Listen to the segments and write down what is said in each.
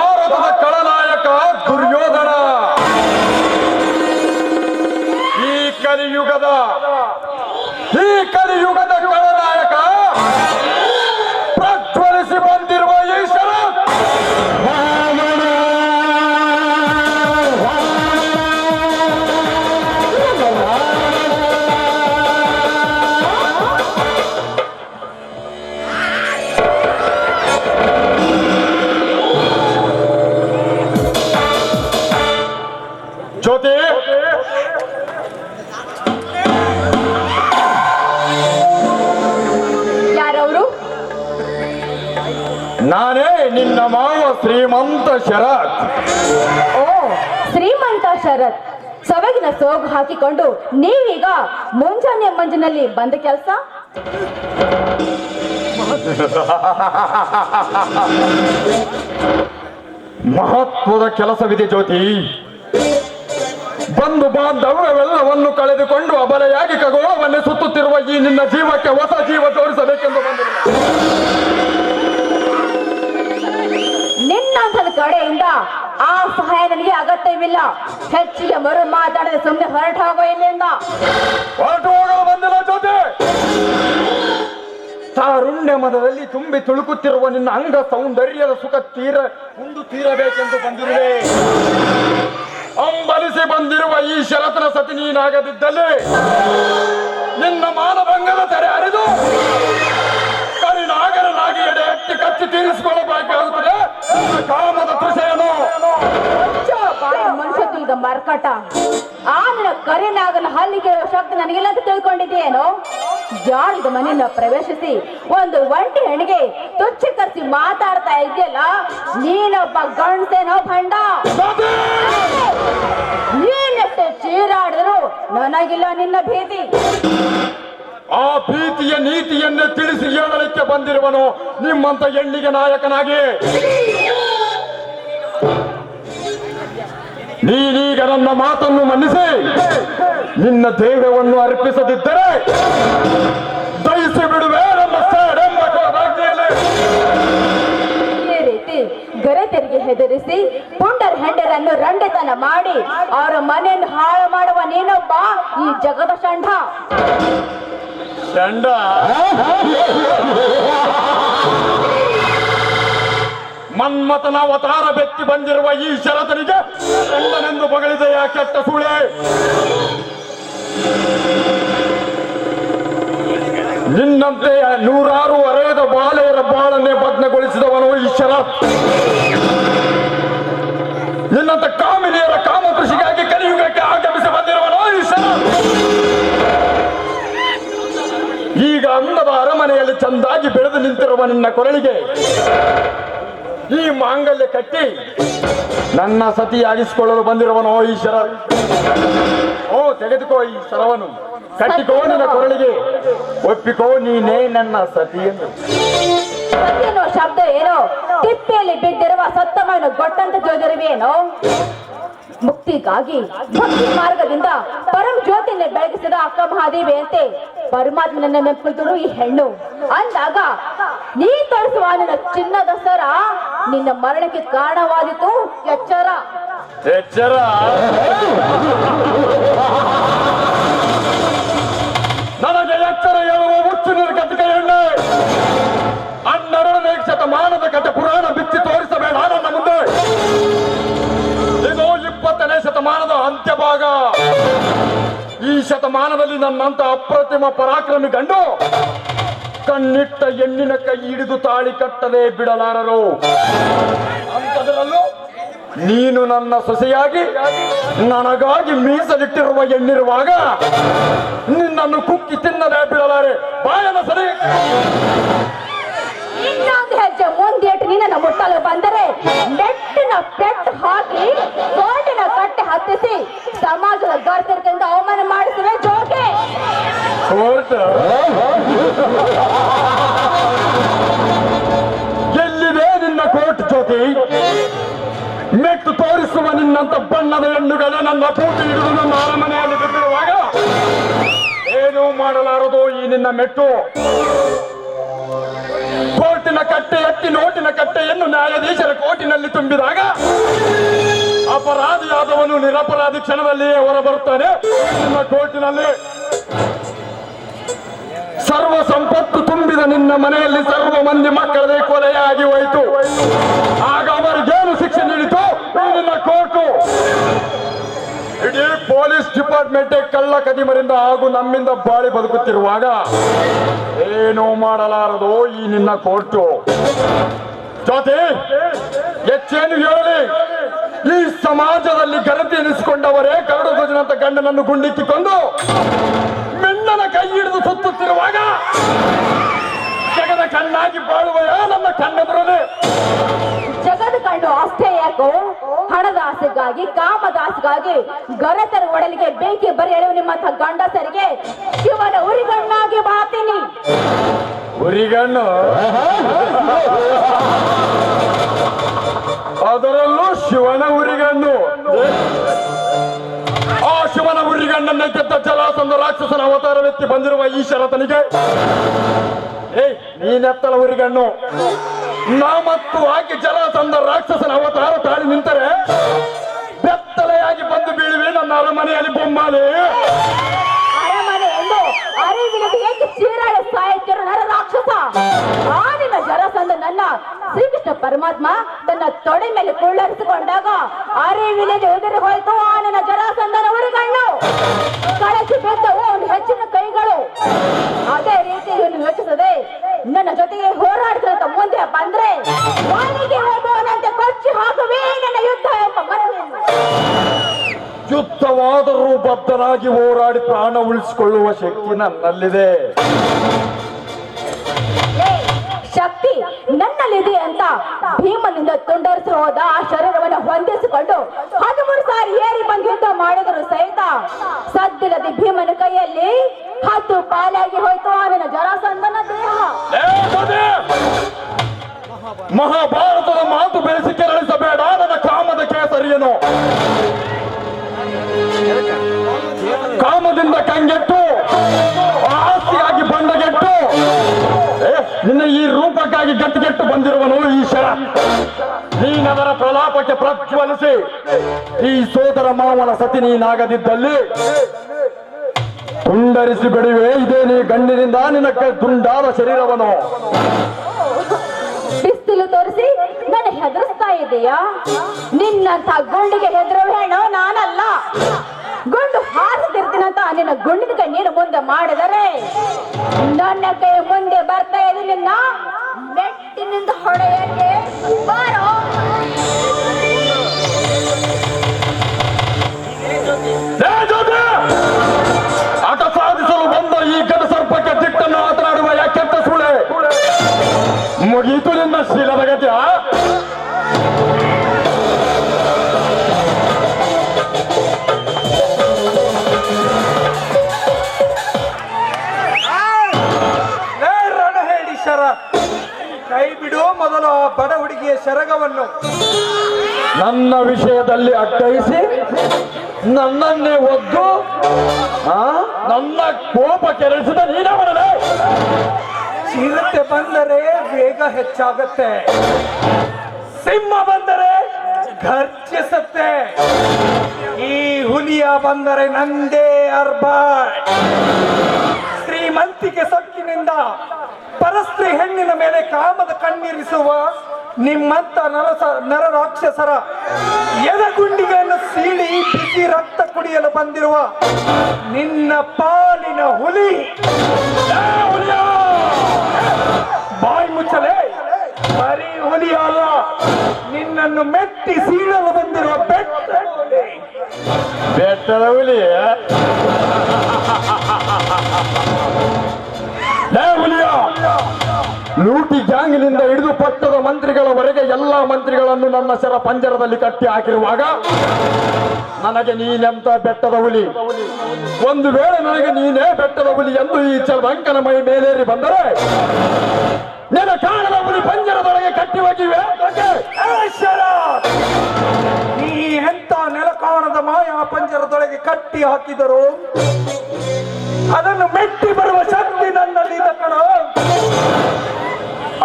ಭಾರತದ ಖಳನಾಯಕ ದುರ್ಯೋಧನ ಈ ಕಲಿಯುಗದ ಖಳನಾಯಕ ಪ್ರಜ್ವಲಿಸಿ ಬಂದಿರುವ ಈಶ್ವರ ಜ್ಯೋತಿ, ಯಾರವರು? ನಾನೇ ನಿನ್ನ ಮಾವ ಶ್ರೀಮಂತ ಶರತ್. ಓ, ಶ್ರೀಮಂತ ಶರತ್. ಸೊಬಗಿನ ಸೋಗು ಹಾಕಿಕೊಂಡು ನೀವೀಗ ಮುಂಜಾನೆ ಮಂಜಿನಲ್ಲಿ ಬಂದ ಕೆಲಸ? ಮಹತ್ವದ ಕೆಲಸವಿದೆ ಜ್ಯೋತಿ. ಬಂಧು ಬಾಂಧವ್ಯವೆಲ್ಲವನ್ನು ಕಳೆದುಕೊಂಡು ಅಬಲೆಯಾಗಿ ಖಗೋಳವನ್ನೇ ಸುತ್ತುತ್ತಿರುವ ಈ ನಿನ್ನ ಜೀವಕ್ಕೆ ಹೊಸ ಜೀವ ತೋರಿಸಬೇಕೆಂದು ಬಂದಿಲ್ಲ. ನಿನ್ನಂಥದ ಕಡೆಯಿಂದ ಆ ಸಹಾಯ ನನಗೆ ಅಗತ್ಯವಿಲ್ಲ. ಹೆಚ್ಚಿಗೆ ಮರು ಮಾತಾಡದೆ ಸುಮ್ಮನೆ ಹೊರಟು ಹೋಗೋ ಇಲ್ಲಿಂದ. ಹೊರಟು ಹೋಗಲು ಬಂದಿಲ್ಲ ಜ್ಯೋತಿ. ತಾರುಣ್ಯ ಮದದಲ್ಲಿ ತುಂಬಿ ತುಳುಕುತ್ತಿರುವ ನಿನ್ನ ಅಂಗ ಸೌಂದರ್ಯದ ಸುಖ ತೀರಬೇಕೆಂದು ಬಂದಿರುವೆ. ಅಂಬಲಿಸಿ ಬಂದಿರುವ ಈ ಶರತ್ನ ಸತಿ ನೀನಾಗದಿದ್ದಲ್ಲಿ ನಿನ್ನ ಮಾನಭಂಗದ ತೆರೆ ಹರಿದು ಕರಿನಾಗರನಾಗಿ ಎಡೆ ಎತ್ತಿ ಕಚ್ಚಿ ತೀರಿಸಿಕೊಳ್ಳಬೇಕಾಗುತ್ತದೆ ಕಾಮದ ತೃಷೆಯನ್ನು. ಮನುಷ್ಯ ತಿಳಿದ ಮರ್ಕಟ, ಆ ನಿನ್ನ ಕರಿನಾಗನ ಹಲ್ಲಿಗೆ ಶಕ್ತಿ ನನಗಿಲ್ಲ ಅಂತ ತಿಳ್ಕೊಂಡಿದ್ದೇನೋ? ಜಾಡಿದ ಮನೆಯನ್ನ ಪ್ರವೇಶಿಸಿ ಒಂದು ಒಂಟಿ ಹೆಣ್ಣಿಗೆ ತುಚ್ಛೀಕರಿಸಿ ಮಾತಾಡ್ತಾ ಇದೆಯಲ್ಲ, ನೀನೊಬ್ಬ ಗಂಡಸೇನೋ ಭಂಡ. ನೀನೆಷ್ಟೇ ಚೀರಾಡಿದ್ರು ನನಗಿಲ್ಲ ನಿನ್ನ ಭೀತಿ. ಆ ಭೀತಿಯ ನೀತಿಯನ್ನೇ ತಿಳಿಸಿ ಹೇಳಲಿಕ್ಕೆ ಬಂದಿರುವನು ನಿಮ್ಮಂತ ಹೆಣ್ಣಿಗೆ ನಾಯಕನಾಗಿ. ನೀನೀಗ ನನ್ನ ಮಾತನ್ನು ಮನ್ನಿಸಿ ನಿನ್ನ ದೇಹವನ್ನು ಅರ್ಪಿಸದಿದ್ದರೆ ದಯಿಸಿ ಬಿಡುವೆ ನನ್ನ ಸೇಡೆಂಬ ರಾಜ್ಞಿಯಲ್ಲಿ. ಈ ರೀತಿ ಗರೆತೆರಿಗೆ ಹೆದರಿಸಿ ಪುಂಡರ್ ಹೆಂಡರನ್ನು ರಂಡೆತನ ಮಾಡಿ ಅವರ ಮನೆಯನ್ನು ಹಾಳು ಮಾಡುವ ನೀನೊಬ್ಬ ಈ ಜಗದ ಷಂಡ. ಷಂಡ ಮನ್ಮಥನ ಅವತಾರ ಬೆತ್ತಿ ಬಂದಿರುವ ಈ ಶರತನಿಗೆ ಷಂಡನೆಂದು ಬಗಳಿದೆಯ ಕೆಟ್ಟ ಸುಳೆ. ನಿನ್ನಂತೆ ನೂರಾರು ಅರೆಯದ ಬಾಲೆಯರ ಬಾಳನ್ನೇ ಭಗ್ನಗೊಳಿಸಿದವನು ಈ ಶರತ್. ನಿನ್ನಂತ ಕಾಮಿನಿಯರ ಕಾಮ ಕೃಷಿಗಾಗಿ ಕಲಿಯುಗಕ್ಕೆ ಆಗಮಿಸಿ ಬಂದಿರುವನು ಈ ಶರತ್. ಈಗ ಅಂದದ ಅರಮನೆಯಲ್ಲಿ ಚಂದಾಗಿ ಬೆಳೆದು ನಿಂತಿರುವ ನಿನ್ನ ಕೊರಳಿಗೆ ಈ ಮಾಂಗಲ್ಯ ಕಟ್ಟಿ ನನ್ನ ಸತಿಯಾಗಿಸಿಕೊಳ್ಳಲು ಬಂದಿರುವನೋ ಈ ಶರತ್. ಓ, ತೆಗೆದುಕೋ ಈ ಶರವನ್ನು, ಕಟ್ಟಿಕೋ ನಿನ್ನ ಕೊರಳಿಗೆ, ಒಪ್ಪಿಕೋ ನೀನೇ ನನ್ನ ಸತಿಯನ್ನು. ಸತಿ ಅನ್ನೋ ಶಬ್ದ ಏನೋ ತಿಪ್ಪೆಯಲ್ಲಿ ಬಿದ್ದಿರುವ ಸತ್ತಮನ ಗೊಟ್ಟಂತ ಜೋದಿರುವೇನೋ? ಮುಕ್ತಿಗಾಗಿ ಭಕ್ತಿ ಮಾರ್ಗದಿಂದ ಪರಂ ಜ್ಯೋತಿಯನ್ನು ಬೆಳಗಿಸಿದ ಅಕ್ಕ ಮಹಾದೇವಿ ಅಂತೆ ಪರಮಾತ್ಮನನ್ನ ಮೆಪ್ಪಿದ್ರು ಈ ಹೆಣ್ಣು. ಅಂದಾಗ ನೀ ತೋರಿಸುವ ನಿನ್ನ ಚಿನ್ನದ ಸರ ನಿನ್ನ ಮರಣಕ್ಕೆ ಕಾರಣವಾದಿತು. ಎಚ್ಚರ ಎಚ್ಚರ. ನನಗೆ ಎಚ್ಚರ ಹೇಳುವ ಹುಚ್ಚು ನಿರ್ಗತಿಕ ಹೆಣ್ಣೆ. 12ನೇ ಶತಮಾನದ ಕಥೆ ಪುರಾಣ ಬಿಚ್ಚಿ ತೋರಿಸಬೇಡ ನನ್ನ ಮುಂದೆ. ಇದು 20ನೇ ಶತಮಾನದ ಅಂತ್ಯಭಾಗ. ಈ ಶತಮಾನದಲ್ಲಿ ನನ್ನಂತ ಅಪ್ರತಿಮ ಪರಾಕ್ರಮಿ ಗಂಡು ಕಣ್ಣಿಟ್ಟ ಹೆಣ್ಣಿನ ಕೈ ಹಿಡಿದು ತಾಳಿ ಕಟ್ಟದೆ ಬಿಡಲಾರರು. ಅಂತದರಲ್ಲೂ ನೀನು ನನ್ನ ಸೊಸೆಯಾಗಿ ನನಗಾಗಿ ಮೀಸಲಿಟ್ಟಿರುವ ಹೆಣ್ಣಿರುವಾಗ ನಿನ್ನನ್ನು ಕುಕ್ಕಿ ತಿನ್ನದೆ ಬಿಡಲಾರೆ. ಬಾಯನ ಸರಿ. ಇನ್ನೊಂದು ಹೆಜ್ಜೆ ಮುಂದಿಟ್ಟು ನಿನ್ನ ಮುಟ್ಟಲು ಬಂದರೆ ನೆಟ್ಟಿನ ಪೆಟ್ಟು ಹಾಕಿ ಕೋಟಿನ ಕಟ್ಟೆ ಹತ್ತಿಸಿ ಸಮಾಜದ ಗರ್ತಿರ್ಕಿಂದ ಅವಮಾನ ಮಾಡಿಸುವೆ ಜೋಕೆ. ಎಲ್ಲಿದೆ ನಿನ್ನ ಕೋರ್ಟ್ ಜ್ಯೋತಿ? ಮೆಟ್ಟು ತೋರಿಸುವ ನಿನ್ನಂತ ಬಣ್ಣದ ಹೆಣ್ಣುಗಳೇ ನನ್ನ ಪೂಟಿ ಹಿಡಿದು ನನ್ನ ಅರಮನೆಯಲ್ಲಿ ಬಿಟ್ಟಿರುವಾಗ ಏನೂ ಮಾಡಲಾರದು ಈ ನಿನ್ನ ಮೆಟ್ಟು. ಕೋರ್ಟಿನ ಕಟ್ಟೆ ಎತ್ತಿ ನೋಟಿನ ಕಟ್ಟೆಯನ್ನು ನ್ಯಾಯಾಧೀಶರ ಕೋರ್ಟಿನಲ್ಲಿ ತುಂಬಿದಾಗ ಅಪರಾಧಿಯಾದವನು ನಿರಪರಾಧಿ ಕ್ಷಣದಲ್ಲಿಯೇ ಹೊರಬರುತ್ತಾನೆ. ನಿನ್ನ ಕೋರ್ಟಿನಲ್ಲಿ ಸರ್ವ ಸಂಪತ್ತು ತುಂಬಿದ ನಿನ್ನ ಮನೆಯಲ್ಲಿ ಸರ್ವ ಮಂದಿ ಮಕ್ಕಳದೇ ಕೊಲೆಯಾಗಿ ಹೋಯಿತು. ಆಗ ಅವರಿಗೇನು ಶಿಕ್ಷೆ ನೀಡಿತು ನಿನ್ನ ಕೋರ್ಟು? ಇಡೀ ಪೊಲೀಸ್ ಡಿಪಾರ್ಟ್ಮೆಂಟ್ ಕಳ್ಳ ಕದಿಮರಿಂದ ಹಾಗೂ ನಮ್ಮಿಂದ ಬಾಳಿ ಬದುಕುತ್ತಿರುವಾಗ ಏನೂ ಮಾಡಲಾರದು ಈ ನಿನ್ನ ಕೋರ್ಟು. ಜೊತೆ ಹೆಚ್ಚೇನು ಹೇಳಲಿ, ಈ ಸಮಾಜದಲ್ಲಿ ಘನತೆ ಎನಿಸಿಕೊಂಡವರೇ ಕರಡು ಧ್ವಜನಂತ ಗಂಡನನ್ನು ಗುಂಡಿಕ್ಕಿಕೊಂಡು ಮಿಣ್ಣನ ಕೈ ಹಿಡಿದು ಸುತ್ತುತ್ತಿರುವಾಗ ಜಗದ ಕಣ್ಣಾಗಿ ಬಾಳುವೆಯಾ ನನ್ನ ಕಣ್ಣೆದುರನೆ? ಜಗದ ಕಣ್ಣು ಅಷ್ಟೇ ಯಾಕೋ, ಹಣದ ಆಸೆಗಾಗಿ ಕಾಮದ ಆಸೆಗಾಗಿ ಗರತರ ಒಡಲಿಗೆ ಬೆಂಕಿ ಬರಿ ಎಳೆಯುವ ನಿಮ್ಮಂಥ ಗಂಡಸರಿಗೆ ಶಿವನ ಉರಿಗಣ್ಣಾಗಿ ಬಾತೀನಿ. ಉರಿಗಣ್ಣು? ಅದರಲ್ಲೂ ಶಿವನ ಉರಿಗಣ್ಣು? ಆ ಶಿವನ ಉರಿಗಣ್ಣನ್ನ ಗೆದ್ದ ಜಲಾಸಂದ ರಾಕ್ಷಸನ ಅವತಾರವೆತ್ತಿ ಬಂದಿರುವ ಈ ಶರತನಿಗೆ ನೀನೆತ್ತಲ ಉರಿಗಣ್ಣು. ನಾ ಮತ್ತು ಆಕೆ ಜಲಾಸಂದ ರಾಕ್ಷಸನ ಅವತಾರ ತಾಳಿ ನಿಂತರೆ ಬೆತ್ತಲೆಯಾಗಿ ಬಂದು ಬೀಳುವೆ ನನ್ನ ಅರಮನೆಯಲ್ಲಿ ಬೊಮ್ಮಾಲಿ. ಅರಮನೆ ಎಂದು ಅರಿವಿಲ್ಲದೆ ಏಕೆ ಚೀರಾಡಿ ಸಾಯುತ್ತಿರೋ ನರ ರಾಕ್ಷಸ? ಆ ನಿನ್ನ ಜರಾಸಂಧ ನನ್ನ ಶ್ರೀಕೃಷ್ಣ ಪರಮಾತ್ಮ ತನ್ನ ತೊಡೆ ಮೇಲೆ ಕುಳ್ಳರಿಸಿಕೊಂಡಾಗ ಅರಿವಿಲ್ಲದೆ ಉದುರಿ ಹೋಯ್ತು ಆ ನಿನ್ನ ಜರಾಸಂಧನ ಉರಿಗಣ್ಣು. ಕಳಚಿ ಬಿದ್ದವು ಒಂದು ಹೆಚ್ಚಿನ ಕೈಗಳು. ಅದೇ ರೀತಿ ಇವನು ಯೋಚಿಸದೆ ನನ್ನ ಜೊತೆಗೆ ಹೋರಾಡಿದಂತ ಮುಂದೆ ಬಂದ್ರೆ ವಾಲಿಗೆ ಹೋಗುವನಂತೆ ಕೊಚ್ಚಿ ಹಾಕುವೆ ನನ್ನ ಯುದ್ಧ ಎಂಬ ಮನವಿಯನ್ನು. ಯುದ್ಧವಾದರೂ ಬದ್ಧರಾಗಿ ಹೋರಾಡಿ ಪ್ರಾಣ ಉಳಿಸಿಕೊಳ್ಳುವ ಶಕ್ತಿ ನನ್ನಲ್ಲಿದೆ. ಶಕ್ತಿ ನನ್ನಲ್ಲಿದೆ ಅಂತ ಭೀಮನಿಂದ ತುಂಡರಿಸಿ ಹೋದ ಆ ಶರೀರವನ್ನು ಹೊಂದಿಸಿಕೊಂಡು 13 ಸಾರಿ ಏರಿ ಬಂದು ಯುದ್ಧ ಮಾಡಿದರು ಸಹಿತ ಸದ್ದಿಲ್ಲದೆ ಭೀಮನ ಕೈಯಲ್ಲಿ 10 ಪಾಲಾಗಿ ಹೋಯ್ತು ಅವನ ಜರಾಸಂಧನ ದೇಹ. ಮಹಾಭಾರತದ ಮಾತು ಬೆಳೆಸಿ ಕೆರಳಿಸಬೇಡ ನನ್ನ ಕಾಮದ ಕೇಸರಿಯನು. ಕಾಮದಿಂದ ಕಂಗೆಟ್ಟು ಆಸ್ತಿಯಾಗಿ ಬಂಡಗೆಟ್ಟು ನಿನ್ನ ಈ ರೂಪಕ್ಕಾಗಿ ಗಟ್ಟಿಗೆಟ್ಟು ಬಂದಿರುವನು ಈಶ್ವರ. ನೀನದರ ಪ್ರಲಾಪಕ್ಕೆ ಪ್ರಜ್ವಲಿಸಿ ಈ ಸೋದರ ಮಾವನ ಸತಿ ನೀನಾಗದಿದ್ದಲ್ಲಿ ತುಂಡರಿಸಿ ಬಿಡುವೆ. ಇದೇ ನೀ ಗಂಡಿನಿಂದ ನಿನ್ನ ತುಂಡಾದ ಶರೀರವನು ಬಿಸಿಲು ತೋರಿಸಿ ನನ್ನ ಹೆದರಿಸ್ತಾ ಇದೆಯಾ? ನಿನ್ನಂತ ಗುಂಡಿಗೆ ಹೆದರುವ ಹೆಣ್ಣು ನಾನಲ್ಲ. ಗುಂಡು ಹಾರಿಸಿರ್ತೀನಂತ ನಿನ್ನ ಗುಂಡಿನ ಕೈ ನೀನು ಮುಂದೆ ಮಾಡಿದರೆ ನನ್ನ ಕೈ ಮುಂದೆ ಬರ್ತಾ ಇದೆ ನಿನ್ನ ಮೆಟ್ಟಿನಿಂದ ಹೊಡೆಯಕ್ಕೆ ಬಾರೋ. ಆಟ ಸಾಧಿಸಲು ಬಂದ ಈ ಗಡ ಸರ್ಪಕ್ಕೆ ದಿಟ್ಟನ್ನು ಮಾತನಾಡುವ ಯಾಕೆಂತ ಸುಳೆ ಮುಗೀತು ನಿನ್ನ ಶೀಲದ ಗತಿಯ. ಕೈ ಬಿಡು ಮೊದಲು ಆ ಬಡ ಹುಡುಗಿಯ ಶರಗವನ್ನು. ನನ್ನ ವಿಷಯದಲ್ಲಿ ಅಟ್ಟಯಿಸಿ ನನ್ನನ್ನೇ ಒದ್ದು ನನ್ನ ಕೋಪ ಕೆರಳಿಸಿದ ನೀನವರೇ. ಚಿರತೆ ಬಂದರೆ ವೇಗ ಹೆಚ್ಚಾಗತ್ತೆ, ಸಿಂಹ ಬಂದರೆ ಘರ್ಜಿಸತ್ತೆ, ಈ ಹುಲಿಯ ಬಂದರೆ ನಂದೇ ಅರ್ಬ. ಶ್ರೀಮಂತಿಕೆ ಸೊಕ್ಕಿನಿಂದ ಪರಸ್ತ್ರೀ ಹೆಣ್ಣಿನ ಮೇಲೆ ಕಾಮದ ಕಣ್ಣೀರಿಸುವ ನಿಮ್ಮಂತ ನರ ರಾಕ್ಷಸರ ಎದಗುಂಡಿಗೆಯನ್ನು ಸೀಳಿ ಬಿಸಿ ರಕ್ತ ಕುಡಿಯಲು ಬಂದಿರುವ ನಿನ್ನ ಪಾಲಿನ ಹುಲಿ ಬಾಯಿ ಮುಚ್ಚಲೆ. ಬರೀ ಹುಲಿ ಅಲ್ಲ, ನಿನ್ನನ್ನು ಮೆಟ್ಟಿ ಸೀಳಲು ಬಂದಿರುವ ಬೆಟ್ಟದ ಹುಲಿ. ಹುಲಿಯ ಲೂಟಿ ಗ್ಯಾಂಗ್ನಿಂದ ಹಿಡಿದು ಪಟ್ಟದ ಮಂತ್ರಿಗಳವರೆಗೆ ಎಲ್ಲಾ ಮಂತ್ರಿಗಳನ್ನು ನನ್ನ ಶರ ಪಂಜರದಲ್ಲಿ ಕಟ್ಟಿ ಹಾಕಿರುವಾಗ ನನಗೆ ನೀನೆಂತ ಬೆಟ್ಟದ ಹುಲಿ? ಒಂದು ವೇಳೆ ನನಗೆ ನೀನೇ ಬೆಟ್ಟದ ಹುಲಿ ಎಂದು ಈ ಚಲವಂಕನ ಮೈ ಮೇಲೇರಿ ಬಂದರೆ ನಿನ್ನ ಕಾಣದ ಹುಲಿ ಪಂಜರದೊಳಗೆ ಕಟ್ಟಿ ಹೋಗಿವೆ. ನೀ ಎಂತ ನೆಲಕಾಣದ ಮಾಯಾ ಪಂಜರದೊಳಗೆ ಕಟ್ಟಿ ಹಾಕಿದರು ಅದನ್ನು ಮೆಟ್ಟಿ ಬರುವ ಶಕ್ತಿ ನನ್ನಲ್ಲಿ ಕಣ.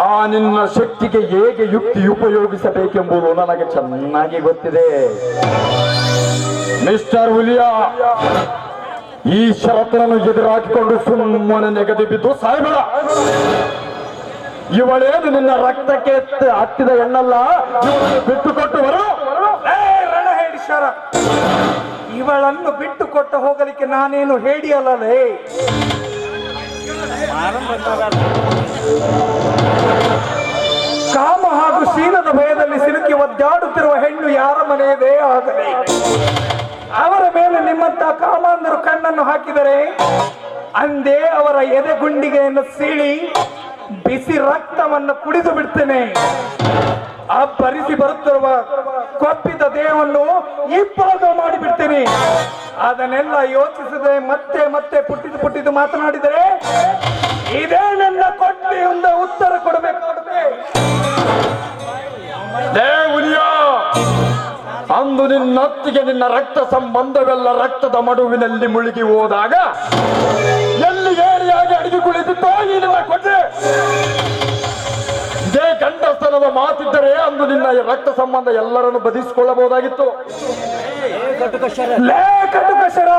ಆ ನಿನ್ನ ಶಕ್ತಿಗೆ ಹೇಗೆ ಯುಕ್ತಿ ಉಪಯೋಗಿಸಬೇಕೆಂಬುದು ನನಗೆ ಚೆನ್ನಾಗಿ ಗೊತ್ತಿದೆ. ಮಿಸ್ಟರ್ ಹುಲಿಯಾ, ಈ ಷರತ್ತನ್ನು ಎದುರಾಕಿಕೊಂಡು ಸುಮ್ಮನೆ ನೆಗದಿ ಬಿದ್ದು ಸಾಯ್ಬೇಡ. ಇವಳೇನು ನಿನ್ನ ರಕ್ತಕ್ಕೆ ಹತ್ತಿದ ಹೆಣ್ಣಲ್ಲ, ಇವಳನ್ನು ಬಿಟ್ಟುಕೊಟ್ಟು ಬರು. ರಣಹೇಡಿಶರ, ಇವಳನ್ನು ಬಿಟ್ಟು ಕೊಟ್ಟು ಹೋಗಲಿಕ್ಕೆ ನಾನೇನು ಹೇಡಿಯಲ್ಲೇ. ಕಾಮ ಹಾಗೂ ಶೀಲದ ಭಯದಲ್ಲಿ ಸಿಲುಕಿ ಒದ್ದಾಡುತ್ತಿರುವ ಹೆಣ್ಣು ಯಾರ ಮನೆಯದೇ ಆಗಲಿ, ಅವರ ಮೇಲೆ ನಿಮ್ಮಂತ ಕಾಮಾಂಧರು ಕಣ್ಣನ್ನು ಹಾಕಿದರೆ ಅಂದೇ ಅವರ ಎದೆಗುಂಡಿಗೆಯನ್ನು ಸೀಳಿ ಬಿಸಿ ರಕ್ತವನ್ನು ಕುಡಿದು ಬಿಡ್ತೇನೆ. ಅಬ್ಬರಿಸಿ ಬರುತ್ತಿರುವ ಕೊಪ್ಪಿದ ದೇಹವನ್ನು ಇಬ್ಬಾಗ ಮಾಡಿಬಿಡ್ತೇನೆ. ಅದನ್ನೆಲ್ಲ ಯೋಚಿಸದೆ ಮತ್ತೆ ಮತ್ತೆ ಪುಟ್ಟಿದ್ದು ಮಾತನಾಡಿದರೆ ಇದೇ ನನ್ನ ಕೊಟ್ಟಿಯಿಂದ ಉತ್ತರ ಕೊಡಬೇಕಾಗುತ್ತೆ. ಅಂದು ನಿನ್ನತ್ತಿಗೆ ನಿನ್ನ ರಕ್ತ ಸಂಬಂಧವೆಲ್ಲ ರಕ್ತದ ಮಡುವಿನಲ್ಲಿ ಮುಳುಗಿ ಹೋದಾಗ ಎಲ್ಲಿ ಏರಿಯಾಗಿ ಅಡಿಗೆ ಕುಳಿತಿತ್ತೋ ಈ ನಿನ್ನ ಕೊಟ್ಟೆ. ಇದೇ ಗಂಡಸ್ತನದ ಮಾತಿದ್ದರೆ ಅಂದು ನಿನ್ನ ರಕ್ತ ಸಂಬಂಧ ಎಲ್ಲರನ್ನು ಬದಿಸಿಕೊಳ್ಳಬಹುದಾಗಿತ್ತು. ಲೇ ಕಟುಕಶರ,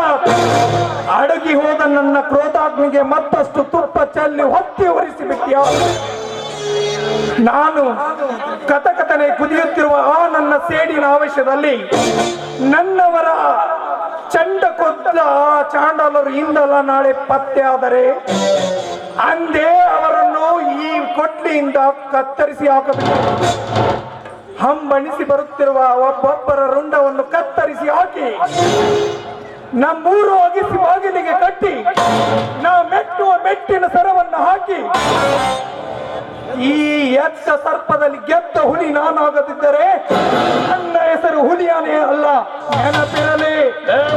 ಅಡಗಿ ಹೋದ ನನ್ನ ಕ್ರೋಧಾಗ್ನಿಗೆ ಮತ್ತಷ್ಟು ತುಪ್ಪ ಚೆಲ್ಲಿ ಹೊತ್ತಿ ಹೊರಿಸಿಬಿಟ್ಟಿಯ. ನಾನು ಕಥಕಥನೆ ಕುದಿಯುತ್ತಿರುವ ಆ ನನ್ನ ಸೇಡಿನ ಆವೇಶದಲ್ಲಿ ನನ್ನವರ ಚಂಡ ಕೊದ್ದ ಚಾಂಡಲರು ಇಂದಲ್ಲ ನಾಳೆ ಪತ್ತೆ ಆದರೆ ಅಂದೇ ಅವರನ್ನು ಈ ಕೊಡ್ಲಿಯಿಂದ ಕತ್ತರಿಸಿ ಹಾಕಬೇಕು. ಹಂಬಣಿಸಿ ಬರುತ್ತಿರುವ ಒಬ್ಬೊಬ್ಬರ ರುಂಡವನ್ನು ಕತ್ತರಿಸಿ ಹಾಕಿ ನಮ್ಮೂರು ಅಗಿಸಿ ಬಾಗಿಲಿಗೆ ಕಟ್ಟಿ ನಾ ಮೆಟ್ಟುವ ಮೆಟ್ಟಿನ ಸರವನ್ನು ಹಾಕಿ ಈ ಎತ್ತ ಸರ್ಪದಲ್ಲಿ ಗೆದ್ದ ಹುಲಿ ನಾನಾಗದಿದ್ದರೆ ನನ್ನ ಹೆಸರು ಹುಲಿಯಾನೇ ಅಲ್ಲ, ನೆನಪಿರಲಿ.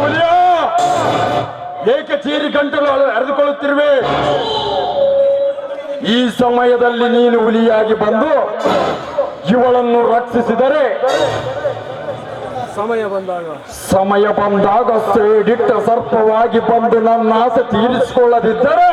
ಹುಲಿಯಾ, ಏಕೆ ಚೀರಿ ಗಂಟಲು ಹರಿದುಕೊಳ್ಳುತ್ತಿರುವೆ? ಈ ಸಮಯದಲ್ಲಿ ನೀನು ಹುಲಿಯಾಗಿ ಬಂದು ಇವಳನ್ನು ರಕ್ಷಿಸಿದರೆ ಸಮಯ ಬಂದಾಗ ಸೇಡಿಟ್ಟ ಸರ್ಪವಾಗಿ ಬಂದು ನನ್ನ ಆಸೆ ತೀರಿಸಿಕೊಳ್ಳದಿದ್ದರೆ